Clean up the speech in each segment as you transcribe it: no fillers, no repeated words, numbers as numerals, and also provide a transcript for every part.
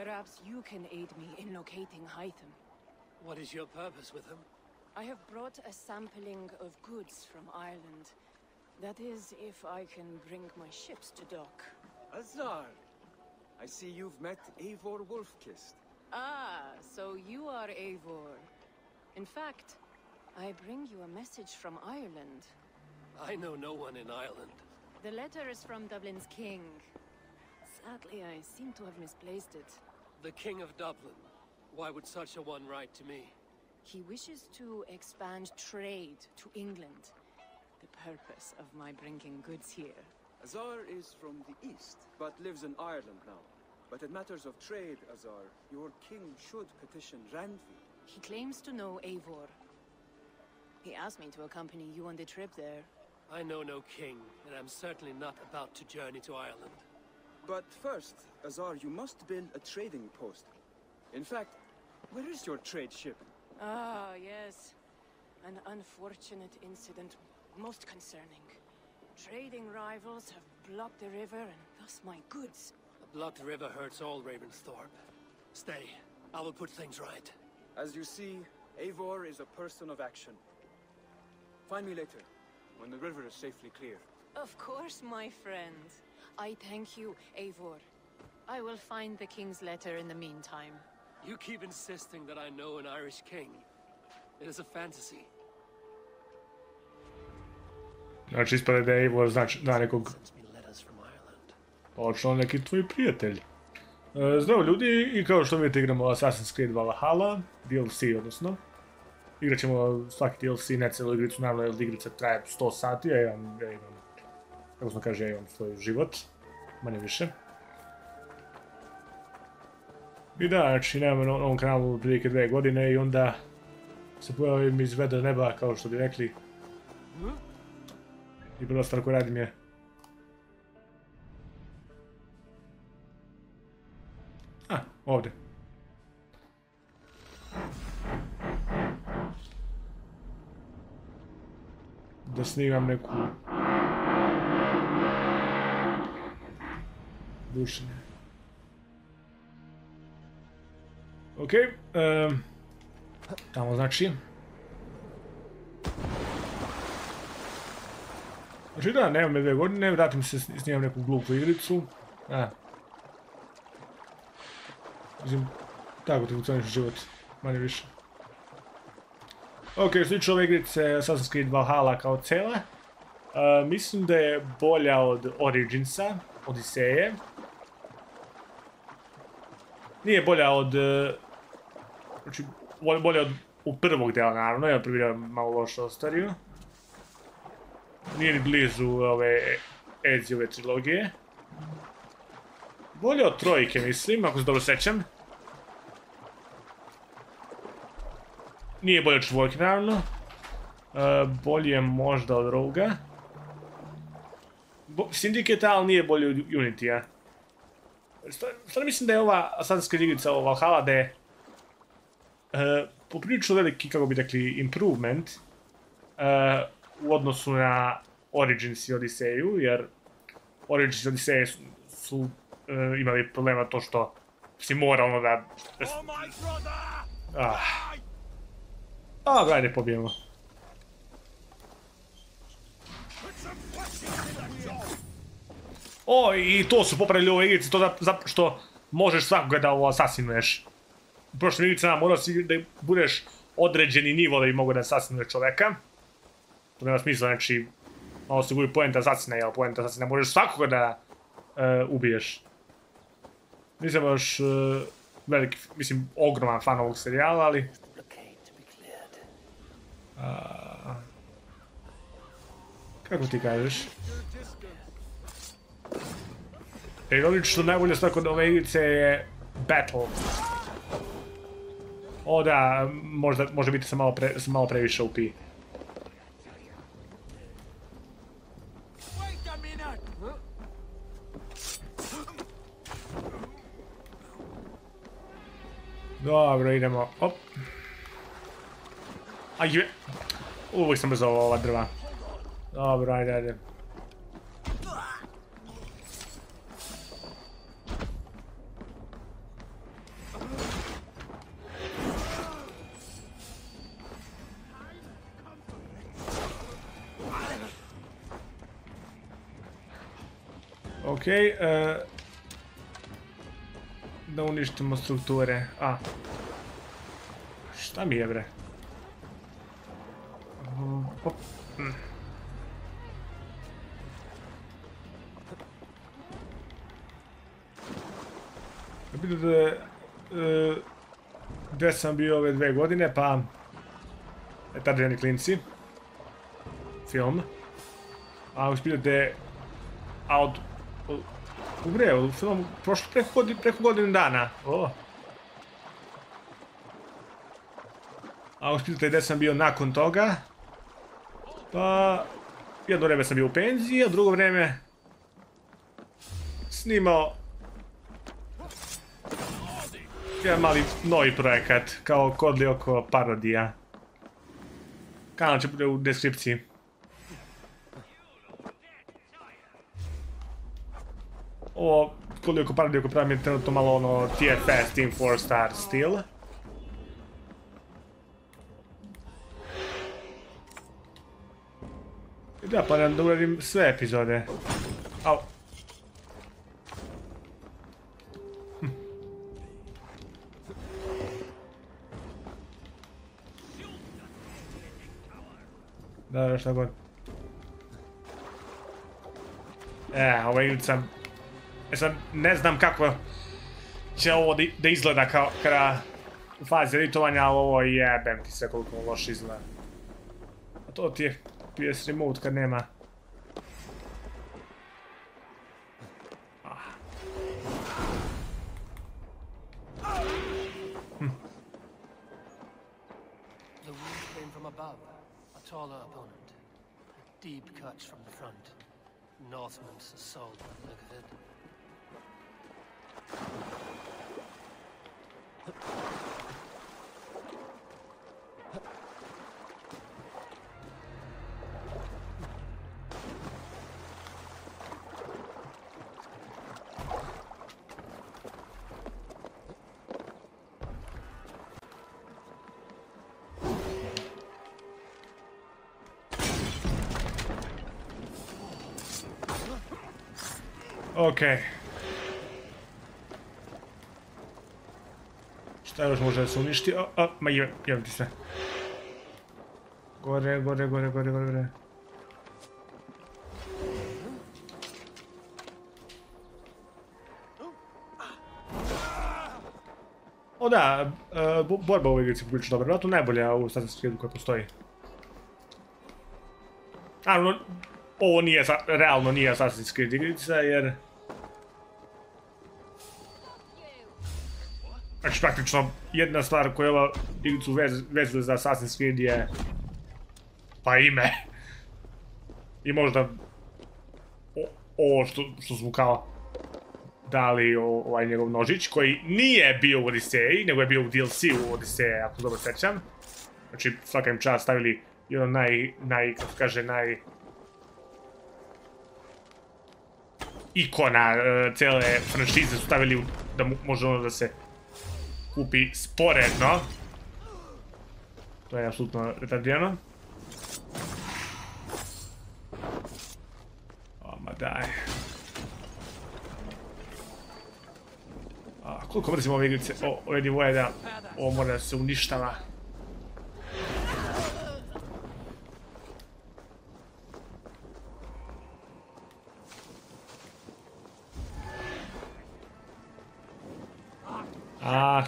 Perhaps you can aid me in locating Hytham. What is your purpose with him? I have brought a sampling of goods from Ireland. That is, if I can bring my ships to dock. Azar! I see you've met Eivor Wolf-Kissed. Ah, so you are Eivor. In fact, I bring you a message from Ireland. I know no one in Ireland. The letter is from Dublin's king. Sadly, I seem to have misplaced it. The King of Dublin. Why would such a one write to me? He wishes to expand trade to England. The purpose of my bringing goods here. Azar is from the east, but lives in Ireland now. But in matters of trade, Azar, your king should petition Randvi. He claims to know Eivor. He asked me to accompany you on the trip there. I know no king, and I'm certainly not about to journey to Ireland. But first, Azar, you must build a trading post. In fact, where is your trade ship? Ah, yes. An unfortunate incident, most concerning. Trading rivals have blocked the river, and thus my goods. A blocked river hurts all Ravensthorpe. Stay. I will put things right. As you see, Eivor is a person of action. Find me later, when the river is safely clear. Of course, my friend. I thank you, Eivor. I will find the king's letter in the meantime. You keep insisting that I know an Irish king. It is a fantasy. Znači, ispade da je Eivor zna nekog... Sends me letters from Ireland. Očno neki tvoj prijatelj. Zdravo ljudi, i kao što vidite igramo Assassin's Creed Valhalla, DLC odnosno. Igrat ćemo svaki DLC, ne cijelu igricu, naravno jer igrica traje 100 sati, a ja imam, kako smo kaže, ja imam svoj život, manje više. I da, znači nemam na ovom kanalu prilike 2 godine i onda se pojavim iz vedra neba, kao što bi rekli. I prva stvar koju radim je... ovdje. Da snimam neku... bušenje. Okej. Tamo znači. Znači da, nemam me 2 godine, vratim se, snimam neku glupu igricu. Mislim, tako ti funkcioniš život, manje više. Ok, što tiče ove igrice Assassin's Creed Valhalla kao cela, mislim da je bolja od Originsa, Odiseje. Nije bolja od... znači, bolja od prvog dela, naravno, jer prvi deo malo loše ostario. Nije ni blizu ove Ezijove trilogije. Bolje od trojke, mislim, ako se dobro sećam. Nije bolje od četvorke, naravno. Bolje možda od Roga. Syndicate, ali nije bolje od Unity-a. Stvarno mislim da je ova Assassin's Creed igrica, ova Valhalla, da je poprilično veliki, kako bi rekli, improvement u odnosu na Origins i Odiseju, jer Origins i Odiseje su imali problema to što si mora ono da... Ajde, pobijemo. O, i to su popravili u ovoj igrici, to zato što možeš svakoga da ovo asasinuješ. U prošlim igricama morao si da budeš određeni nivo da bi mogo da asasinuješ čoveka. To nema smisla, znači, malo se gubi poenta asasina, jel, poenta asasina, možeš svakoga da ubiješ. Nisam još veliki, mislim, ogroman fan ovog serijala, ali... kako ti kažeš? Ironično, najbolja stvar kod ove igrice je battle. O da, može biti sa malo previše OP. Dobro, idemo. Op. Ajde. Uvijek sam bezovao ova drva. Dobro, ajde. Okej, da uništimo strukture. Šta mi je, bre? Vidite gdje sam bio ove 2 godine, pa Retardirani klinci. Film. A uspijete u filmu prošlo preko godinu dana. A uspijete gdje sam bio nakon toga. Pa jedno vreme sam bio u penziji, a drugo vreme snimao jedan mali novi projekat, kao Kodli oko parodija. Kanal će bude u deskripciji. Ovo Kodli oko parodija oko pravim je trenutno malo ono TFS, Team 4 Star stil. I da, pa da uradim sve epizode. Au. Da, šta god. Ova igrica... Sad ne znam kako će ovo da izgleda kao kada u fazi editovanja, ali ovo jebem ti sve koliko loše izgleda. A to ti je PS Remote kad nema. The wound came from above, a taller opponent. A deep cut from the front. Northman's assault by the look of it. Okej. Šta još može da se uništi? Ma jebim ti se. Gore. O da, borba u ovoj igrici je prilično dobra, vjerojatno najbolja u Assassin's Creedu koja postoji. Naravno, ovo nije, realno nije Assassin's Creed igrica, jer... Znači, praktično, jedna stvar koja ova igricu vezuje za Assassin's Creed je... pa ime. I možda... ovo što smo kao... dali ovaj njegov nožić, koji nije bio u Odiseji, nego je bio u DLC-u Odiseje, ako dobro sećam. Znači, svaka im čast stavili jedan kako kaže, ikona cijele franšize su stavili da može ono da se kupi sporedno. To je apsolutno retardirano. Ma daj. Koliko mrzim ove igrice, ove divoje da ovo mora da se uništava.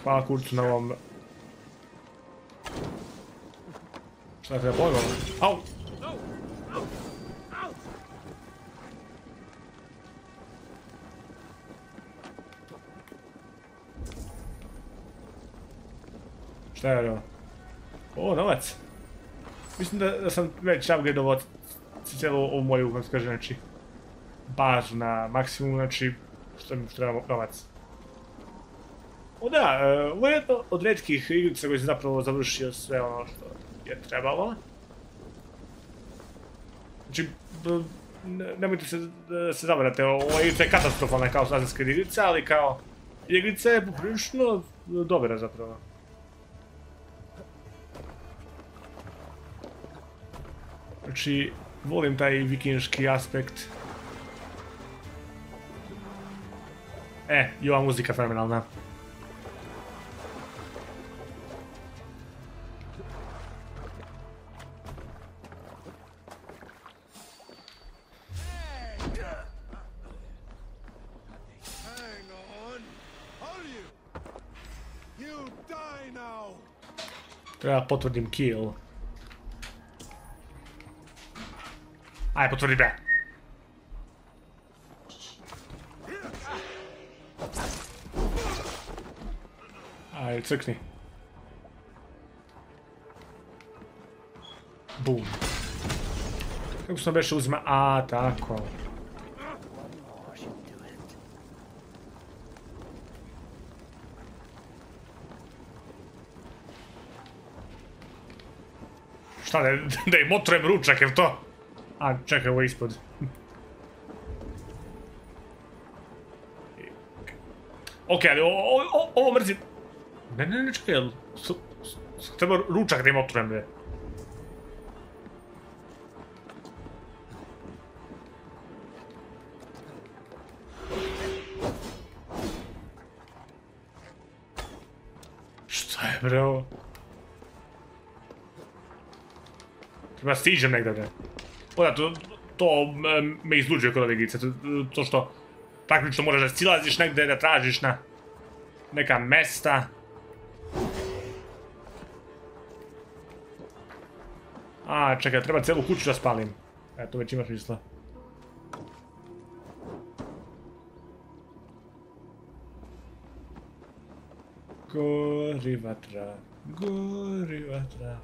Hvala kurcu na ovom... Šta treba pojmo? Au! Šta je ovo? O, novac! Mislim da sam već upgradeovao cijelu ovu moju, kako se kaže, znači... bazu na maksimum, znači... što treba novac. O da, ovo je jedno od retkih igrica koji se zapravo završio sve ono što je trebalo. Znači, nemojte se zavarate, ova igrica je katastrofalna kao Assassin's Creed igrica, ali kao igrica je poprilično dobra zapravo. Znači, volim taj vikinški aspekt. I ova muzika fenomenalna. Treba potvrdim kill. Aj, potvrdi bre. Aj, crkni. Bum. Kako se beše uzima? A, tako. Šta, da im otrujem ručak, jel to? A, čekaj, ovo je ispod. Ok, ali ovo mrzim. Ne, čekaj, jel... Treba ručak da im otrujem, bre. Šta je, bre, ovo? Treba stižem negdje, bre. Oda, to me izluđuje kod ove igrice. To što praktično moraš da silaziš negdje, da tražiš na neka mesta. A, čekaj, treba celu kuću da spalim. To već imaš misla. Gori vatra, gori vatra.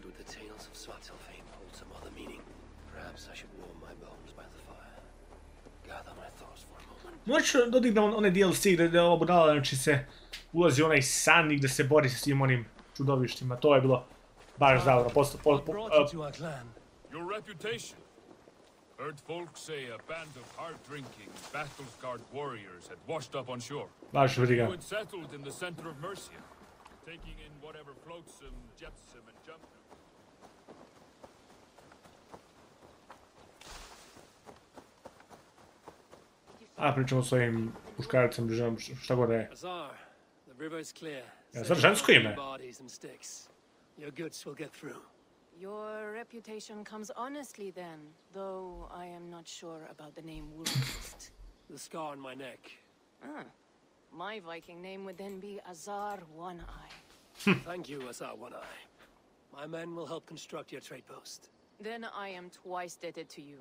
Do the tales of Svartalfheim hold some other meaning? Perhaps I should warm my bones by the fire. Gather my thoughts for a moment. Možeš dodati na onaj DLC gdje je ova budala, znači se ulazi u onaj san i gdje se bori s tim onim čudovištima. To je bilo baš dobro. Your reputation. Heard folk say a band of hard-drinking, battle-scarred warriors had washed up on shore. Baš briga. You had settled in the center of Mercia, taking in whatever floats them, jets them, and jumps them. A, pričamo s ovim muškarcem, šta god je. Azar, the river is clear. Ja, zar žensko ime? Your goods will get through. Your reputation comes honestly then, though I am not sure about the name Wulfst. The scar on my neck. Ah, my Viking name would then be Azar One-Eye. Thank you, Azar One-Eye. My men will help construct your trade post. Then I am twice indebted to you.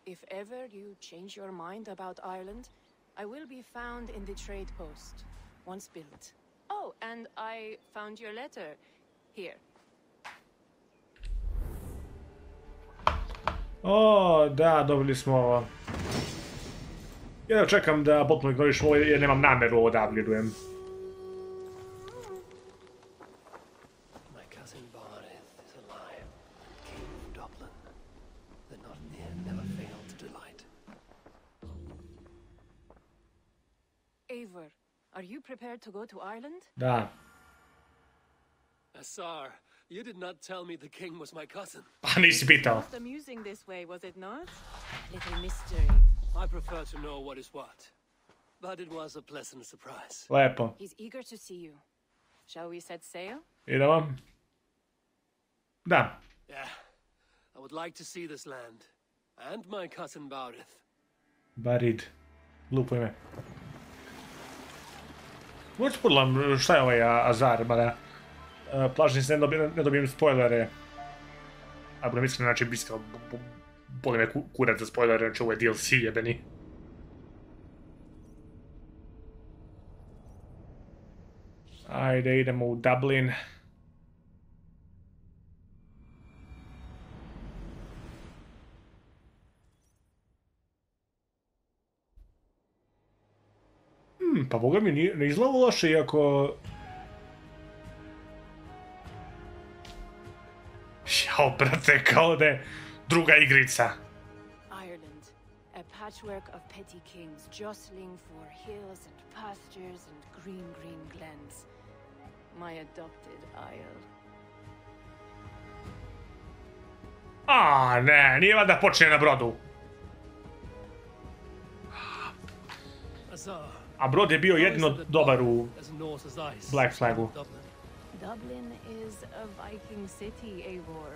If ever you change your mind about Ireland, I will be found in the trade post, once built. Oh, and I found your letter. Here. O, da, dobili smo ovo. Ja čekam da potpuno ignoriš ovo jer nemam namjeru ovo da upgradeujem. My cousin Barith is alive, king of Dublin. The Nottingham never failed to delight. Eivor, are you prepared to go to Ireland? Da. Azar, you did not tell me the king was my cousin. Pa nisi pitao. Most amusing this way, was it not? Little mystery. I prefer to know what is what. But it was a pleasant surprise. Lepo. He's eager to see you. Shall we set sail? Idemo. Da. Yeah, I would like to see this land. And my cousin Barith. Barid. Glupo ime. Možeš podlam šta je ovaj Azar, mada plažim se ne dobijem spoilere. A budem iskren, znači biskao, boli me kurac za spoilere, znači ovo je DLC jebeni. Ajde, idemo u Dublin. Pa boga mi ne izgleda loše, iako... Jao, brate, kao da je druga igrica. Ireland, a patchwork of petty kings jostling for hills and pastures and green glens. My adopted isle. A, ne, nije valjda počinje na brodu. A brod je bio jedino dobar u Black Flagu. Dublin is a Viking city, Eivor.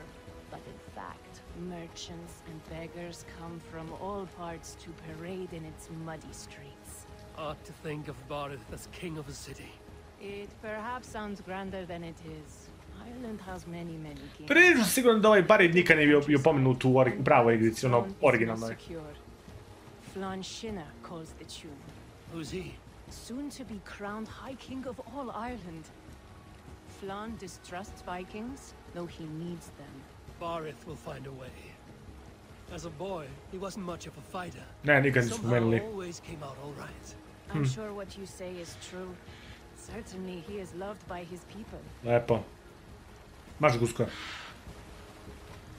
But in fact, merchants and beggars come from all parts to parade in its muddy streets. Ought to think of Barith as king of a city. It perhaps sounds grander than it is. Ireland has many kings. Prilično siguran da ovaj Barid nikad nije bio pomenut u pravoj igrici, ono originalnoj. Flann Shinna calls the tune. Who's he? Soon to be crowned High King of all Ireland. Flann distrusts Vikings, though he needs them. Barith will find a way. As a boy, he wasn't much of a fighter. Ne, nikad nismo spomenuli. Somehow always came out all right. I'm sure what you say is true. Certainly he is loved by his people. Lepo. Maš gusko.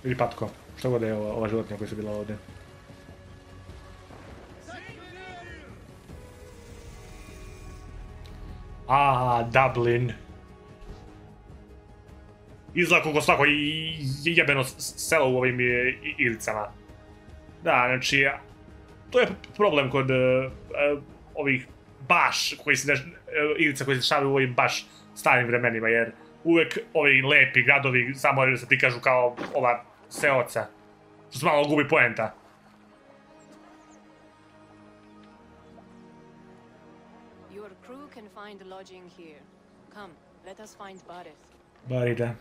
Ili patko. Što god je ova životinja koja su bila ovdje. Dublin. Izgleda kako svako jebeno selo u ovim igricama. Da, znači, to je problem kod ovih baš igrica koji se dešavaju u ovim baš starim vremenima, jer uvek ovi lepi gradovi samo se prikažu kao ova seoca, što se malo gubi poenta. Your crew can find lodging here. Come, let us find Barith. Barida.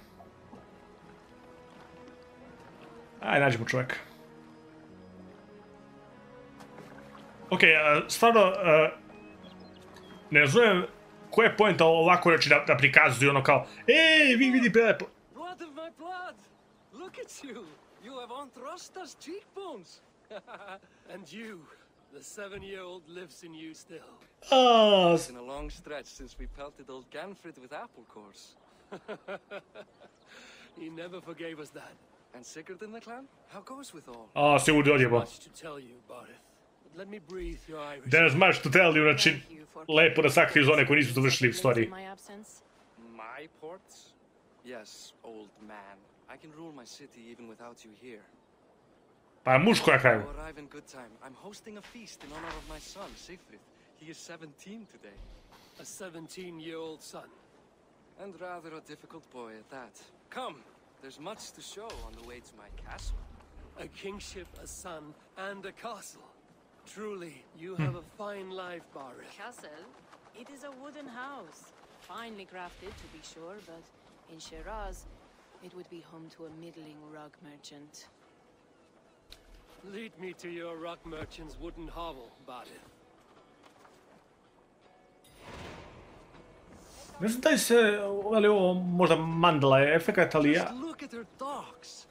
Aj, nađemo čovjeka. Okej, stvarno, ne razumijem koja je poenta ovako reći da prikazuju ono kao ej, vidi prelepo. Blood of my blood! Look at you! You have Antrasta's cheekbones! And you, the 7-year-old lives in you still. It's been a long stretch since we pelted old Ganfrid with apple cores. He never forgave us that. And Sigurd in the clan? How goes with all? Se uvodi odjebo. Much to tell you, Barith. But let me breathe your Irish. There's much to tell you, znači, lepo da sakriju zone koji nisu dovršili storiji. My ports? Yes, old man. I can rule my city even without you here. Pa muško na kraju. You arrive in good time. I'm hosting a feast in honor of my son, Sigfrid. He is 17 today. A 17-year-old son. And rather a difficult boy at that. Come, there's much to show on the way to my castle. A kingship, a son, and a castle. Truly, you have a fine life, Barith. Castle? It is a wooden house. Finely crafted, to be sure, but in Shiraz, it would be home to a middling rug merchant. Lead me to your rock merchant's wooden hovel, Barith. Ne znam da li se, ali ovo možda mandala je efekat, ali ja... Just look at her docks.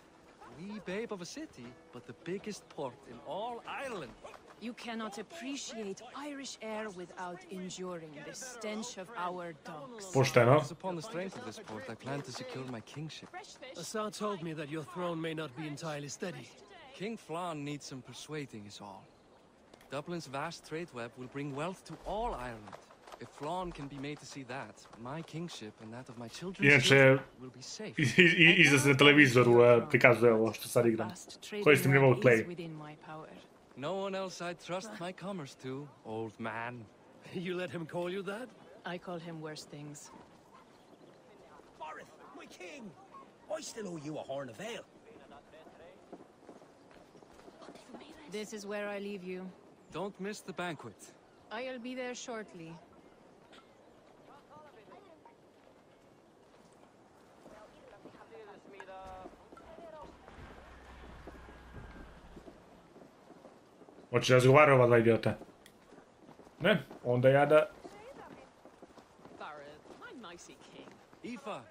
Wee babe of a city, but the biggest port in all Ireland. You cannot appreciate Irish air without enduring the stench of our docks. Pošteno. Upon the strength of this port, I plan to secure my kingship. Assar told me that your throne may not be entirely steady. King Flann needs some persuading is all. Dublin's vast trade web will bring wealth to all Ireland. If Flann can be made to see that, my kingship and that of my children's children will be safe. Iza se na televizoru prikazuje ovo što sad igram. Koristim remote play. No one else I'd trust my commerce to, old man. You let him call you that? I call him worse things. Barith, my king! I still owe you a horn of ale. This is where I leave you. Don't miss the banquet. I'll be there shortly. Hoće razgovarati ova dva idiota? Ne, onda ja da... Aoife,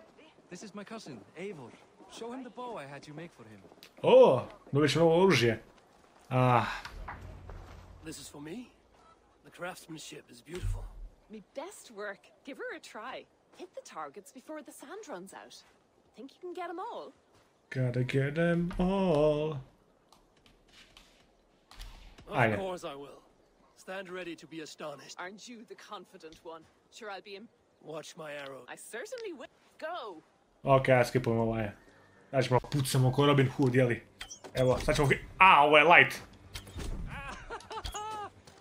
this is my cousin, Eivor. Show him the bow I had you make for him. O, dobit ću novo oružje. This is for me? The craftsmanship is beautiful. Me best work. Give her a try. Hit the targets before the sand runs out. Think you can get them all? Gotta get them all. Of course I will. Stand ready to be astonished. Aren't you the confident one? Sure, I'll be in. Watch my arrow. I certainly will. Go! Ok, skipujem ovaj. Znači ćemo pucamo ko Robin Hood, jeli? Evo, sad ćemo... ovo je light.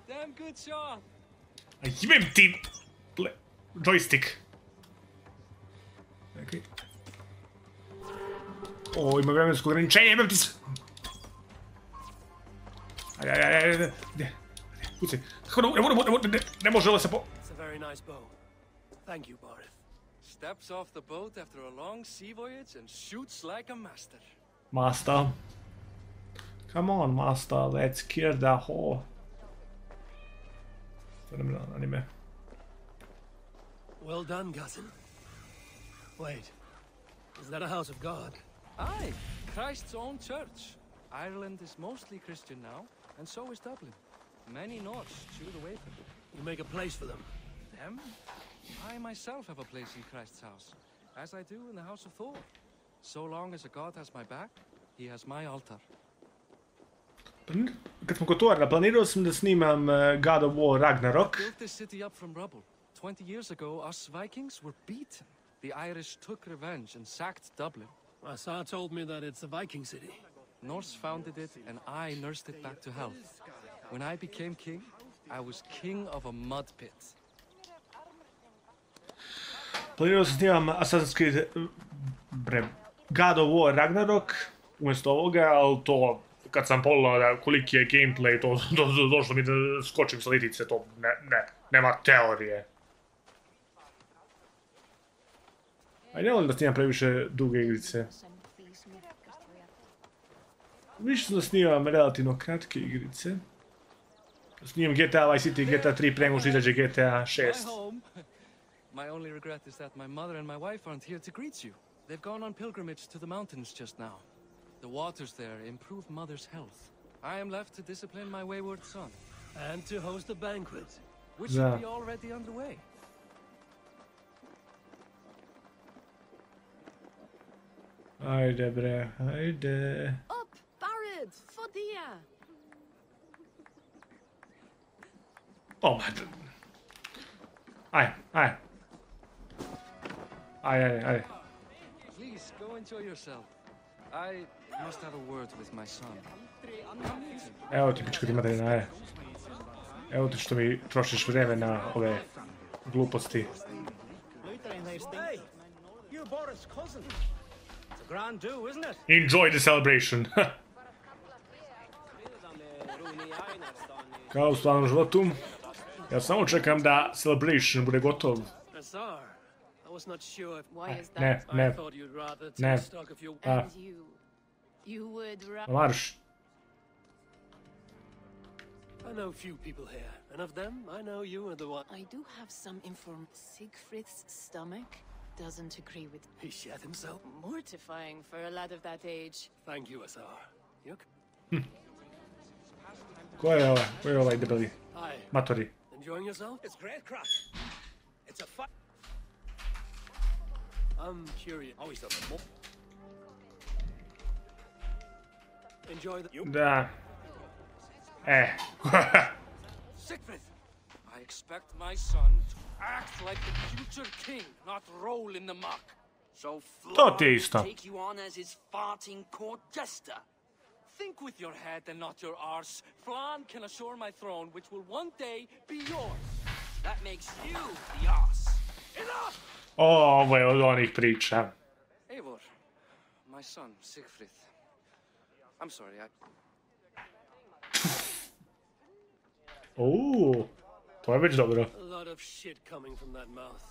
Damn good shot! A jebem ti... joystick. Okej. O, ima vremensko ograničenje, jebem ti se... Ajde. Pucaj. Kako ne može ovo se po... It's a very nice bow. Thank you, Barith. Steps off the boat after a long sea voyage and shoots like a master. Master. Come on, master, let's kill the whore. Fenomenal anime. Well done, cousin. Wait, is that a house of God? Aye, Christ's own church. Ireland is mostly Christian now, and so is Dublin. Many Norse chew the way from it. You make a place for them. Them? I myself have a place in Christ's house, as I do in the house of Thor. So long as a god has my back, he has my altar. Kad smo kod toga, planirao sam da snimam God of War Ragnarok. Built this city up from rubble. 20 years ago, us Vikings were beaten. The Irish took revenge and sacked Dublin. Asa told me that it's a Viking city. Norse founded it, and I nursed it back to health. When I became king, I was king of a mud pit. Planirao sam snimam Assassin's Creed God of War Ragnarok umjesto ovoga, ali to kad sam pogledao koliki je gameplay, to došlo mi da skočim sa litice, to nema teorije. Ajde, ne volim da snimam previše duge igrice. Više sam da snimam relativno kratke igrice. Snimam GTA Vice City i GTA 3 pre nego što izađe GTA 6. My only regret is that my mother and my wife aren't here to greet you. They've gone on pilgrimage to the mountains just now. The waters there improve mother's health. I am left to discipline my wayward son. And to host a banquet. Which should be already underway. Ajde bre, ajde. Up, Barith, Fodia. Oh my god. Ajde. Ajde. Please go enjoy yourself. I must have a word with my son. Evo ti pičko ti materina, ajde. Evo ti što mi trošiš vreme na ove gluposti. Hey, you're Boris' cousin. It's a grand do, isn't it? Enjoy the celebration. Kao u stvarnom životu. Ja samo čekam da celebration bude gotov. Azar, I was not sure. Why is Ne, that? ne, I thought you'd rather ne. take stock of your... A, And you would rather... marš. I know few people here, and of them, I know you are the one. I do have some information. Siegfried's stomach doesn't agree with... He shat himself. Mortifying for a lad of that age. Thank you, Azar. Ko je ovaj debeli? Hi. Matori. Enjoying yourself? It's great crack. It's a fun. I'm curious. Always done it more. Enjoy the... Da. Siegfried! I expect my son to act like the future king, not roll in the muck. So To ti je Flan isto. take you on as his farting court jester. Think with your head and not your arse. Flan can assure my throne, which will one day be yours. That makes you the ass. Enough! Ovo je od onih priča. Eivor, my son, Siegfried. I'm sorry, To je već dobro. A lot of shit coming from that mouth.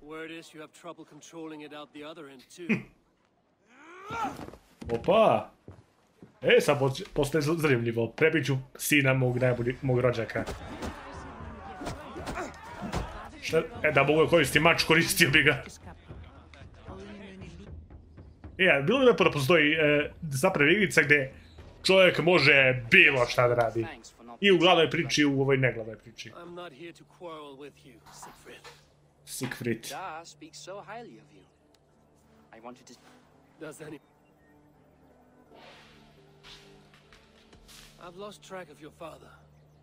Word is you have trouble controlling it out the other end, too. Opa! Sad postaje zanimljivo. Prebit ću sina mog rođaka. Da mogu koristiti mač, koristio bi ga. Bilo bi lepo da postoji zapravo igrica gdje čovjek može bilo šta da radi. I u glavnoj priči i u ovoj neglavnoj priči. I'm not here to quarrel with you, Siegfried. Siegfried. Da speaks so highly of you. I wanted to... Does any... I've lost track of your father.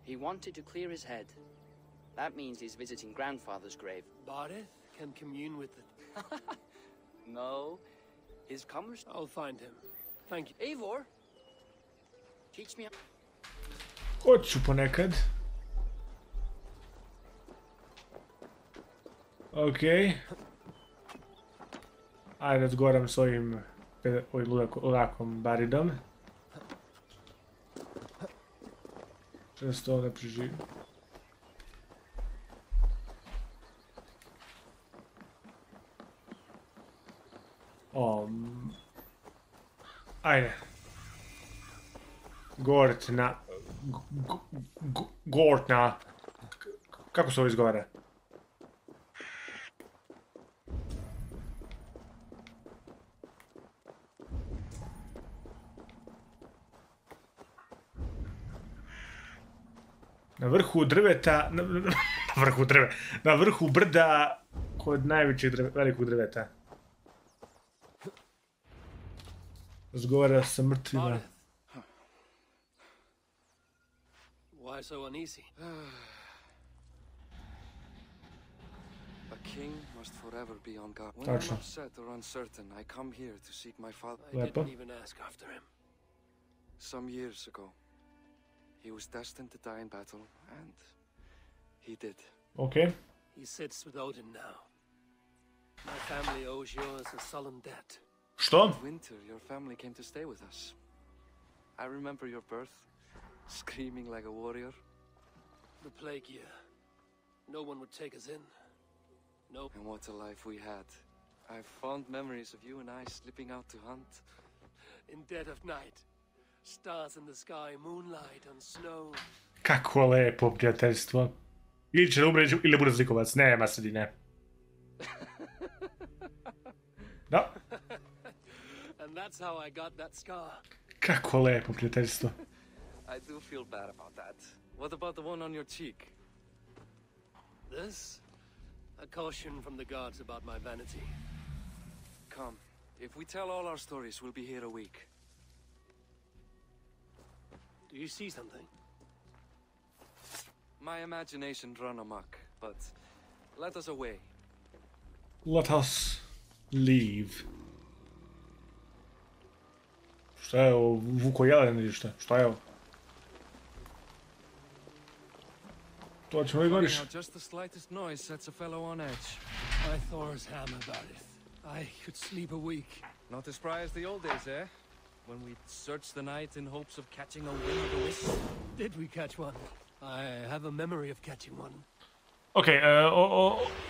He wanted to clear his head. That means he's visiting grandfather's grave. Barith can commune with it. No. His commerce... I'll find him. Thank you. Eivor! Teach me... Hoću ponekad. Okej. Ajde, razgovaram s ovim ludakom Baridom. Često ne preživi. Ajde. Gortna. Gortna. Kako se ovo izgovara? Na vrhu drveta, na vrhu brda kod najvećeg velikog drveta. Razgovara sa mrtvima. Why so uneasy? A king must forever be on guard. When Tačno. I'm upset or uncertain, I come here to seek my father. I Lepo. didn't even ask after him. Some years ago, he was destined to die in battle, and he did. Okej. He sits with Odin now. My family owes yours a sullen debt. Što? That winter, your family came to stay with us. I remember your birth, screaming like a warrior. The plague year. No one would take us in. No. And what a life we had. I have fond memories of you and I slipping out to hunt. In dead of night. Stars in the sky, moonlight on snow. Kako lepo prijateljstvo. Ili će da umre ili bude zlikovac. Nema sredine. Da. And that's how I got that scar. Kako lepo prijateljstvo. I do feel bad about that. What about the one on your cheek? This? A caution from the gods about my vanity. Come. If we tell all our stories, we'll be here a week. Do you see something? My imagination run amok, but let us away. Let us leave. Šta je ovo? Vuk12 ili šta? Šta je ovo? To ćemo i goriš. Just the slightest noise sets a fellow on edge. By Thor's hammer, Barith. I could sleep a week. Not as spry as the old days, eh? When we'd search the night in hopes of catching a will-o'-the-wisp. Did we catch one? I have a memory of catching one. Okej,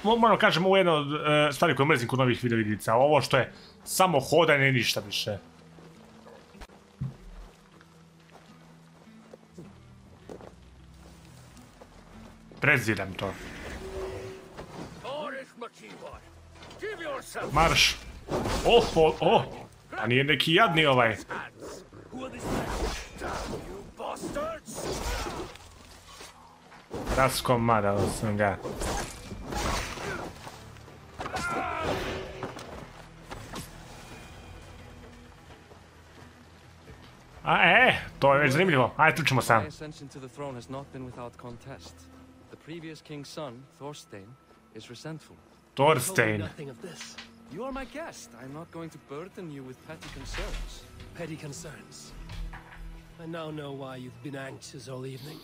moramo kažem, ovo je jedna od stvari koje mrzim kod novih videoigrica. Ovo što je samo hodanje i ništa više. Prezirem to. Marš. A nije neki jadni ovaj. Raskomadao sam ga. To je već zanimljivo. Ajde, trčimo sam. My ascension to the throne has not been without contest. The previous king's son, Thorstein, is resentful. Thorstein. Nothing of this. You are my guest. I'm not going to burden you with petty concerns. Petty concerns. I now know why you've been anxious all evening.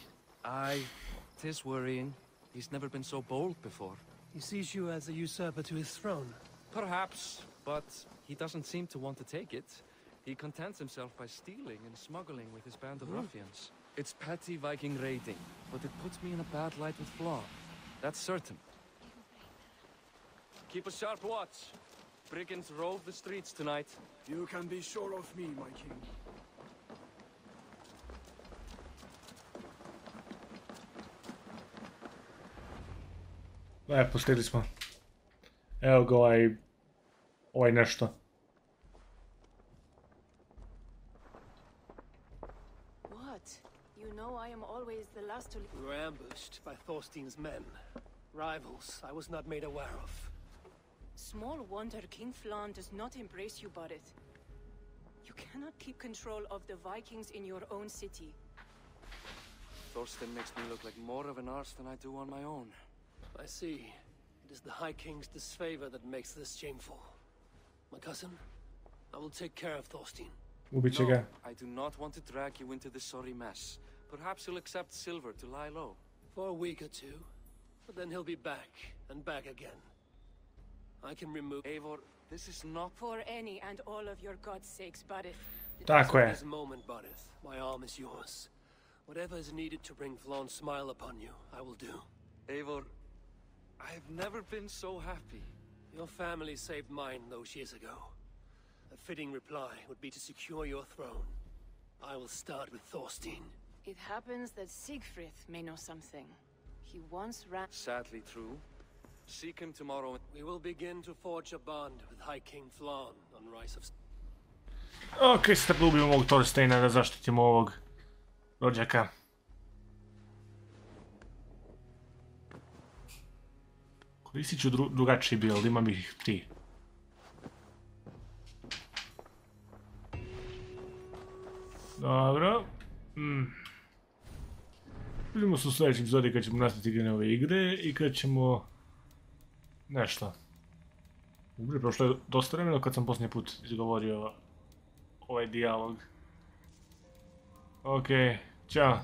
Tis worrying. He's never been so bold before. He sees you as a usurper to his throne. Perhaps, but he doesn't seem to want to take it. He contents himself by stealing and smuggling with his band of ruffians. It's petty Viking raiding, but it puts me in a bad light with Flaw. That's certain. Keep a sharp watch. Brigands rove the streets tonight. You can be sure of me, my king. Pustigli smo. Evo ga ovaj nešto. I am always the last to... We were ambushed by Thorstein's men. Rivals I was not made aware of. Small wonder King Flan does not embrace you, Barith. You cannot keep control of the Vikings in your own city. Thorstein makes me look like more of an arse than I do on my own. I see. It is the High King's disfavor that makes this shameful. My cousin, I will take care of Thorstein. Ubiće ga. I do not want to drag you into this sorry mess. Perhaps you'll accept silver to lie low. For a week or two, but then he'll be back, and back again. I can remove Eivor, this is not For any and all of your god's sakes, Buddy. Tako je. this moment, Barith. My arm is yours. Whatever is needed to bring Flawn's smile upon you, I will do. Eivor, I have never been so happy. Your family saved mine those years ago. A fitting reply would be to secure your throne. I will start with Thorstein. It happens that Siegfried may know something. He once ran... Sadly true. Seek him tomorrow. We will begin to forge a bond with High King Flawn on Rise of... Ok, sad da ubijemo ovog Thorsteina da zaštitimo ovog rođaka. Koristit ću drugačiji build, imam ih 3. Dobro. Vidimo se u sljedećem epizodi kad ćemo nastaviti igranje ove igre i kad ćemo... nešto. Prošlo je dosta vremena kad sam posljednji put izgovorio ovaj dijalog. Ok, ćao.